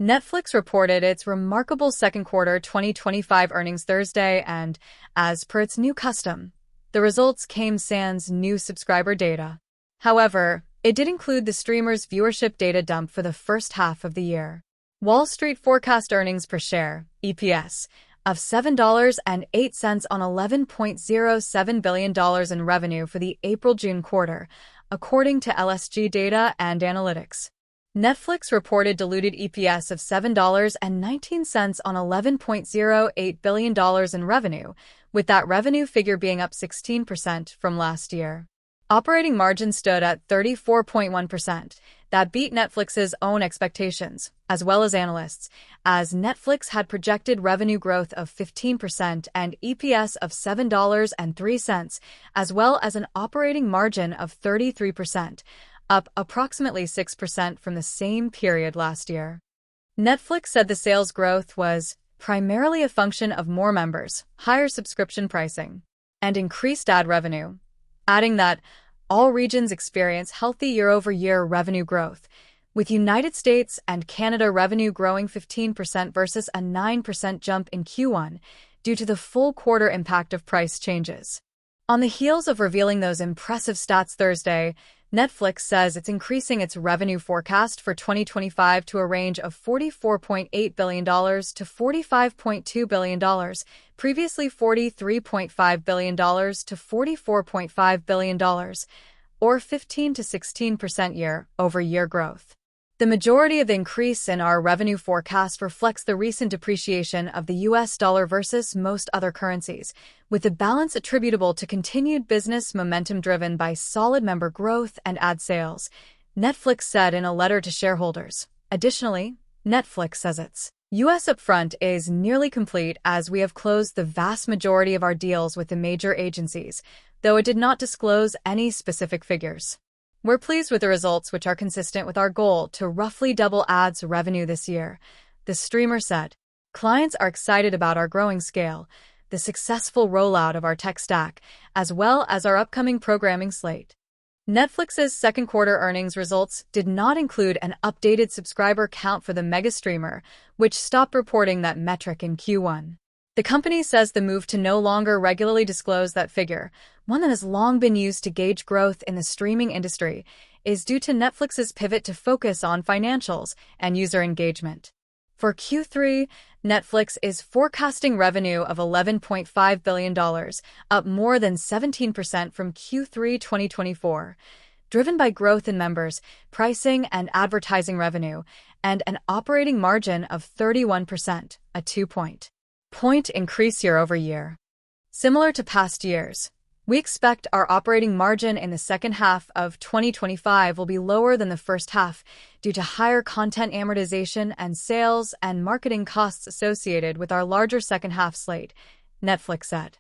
Netflix reported its remarkable second quarter 2025 earnings Thursday, and, as per its new custom, the results came sans new subscriber data. However, it did include the streamer's viewership data dump for the first half of the year. Wall Street forecast earnings per share, EPS, of $7.08 on $11.07 billion in revenue for the April-June quarter, according to LSEG Data and Analytics. Netflix reported diluted EPS of $7.19 on $11.08 billion in revenue, with that revenue figure being up 16% from last year. Operating margin stood at 34.1%. That beat Netflix's own expectations, as well as analysts, as Netflix had projected revenue growth of 15% and EPS of $7.03, as well as an operating margin of 33%, up approximately 6% from the same period last year. Netflix said the sales growth was primarily a function of more members, higher subscription pricing, and increased ad revenue, adding that all regions experience healthy year-over-year revenue growth, with United States and Canada revenue growing 15% versus a 9% jump in Q1 due to the full quarter impact of price changes. On the heels of revealing those impressive stats Thursday, Netflix says it's increasing its revenue forecast for 2025 to a range of $44.8 billion to $45.2 billion, previously $43.5 billion to $44.5 billion, or 15 to 16% year-over-year growth. The majority of the increase in our revenue forecast reflects the recent depreciation of the US dollar versus most other currencies, with the balance attributable to continued business momentum driven by solid member growth and ad sales, Netflix said in a letter to shareholders. Additionally, Netflix says its US upfront is nearly complete as we have closed the vast majority of our deals with the major agencies, though it did not disclose any specific figures. We're pleased with the results, which are consistent with our goal to roughly double ads revenue this year, the streamer said. Clients are excited about our growing scale, the successful rollout of our tech stack, as well as our upcoming programming slate. Netflix's second quarter earnings results did not include an updated subscriber count for the mega streamer, which stopped reporting that metric in Q1. The company says the move to no longer regularly disclose that figure, one that has long been used to gauge growth in the streaming industry, is due to Netflix's pivot to focus on financials and user engagement. For Q3, Netflix is forecasting revenue of $11.5 billion, up more than 17% from Q3 2024, driven by growth in members, pricing and advertising revenue, and an operating margin of 31%, a 2-point increase year-over-year. Similar to past years, we expect our operating margin in the second half of 2025 will be lower than the first half due to higher content amortization and sales and marketing costs associated with our larger second half slate, Netflix said.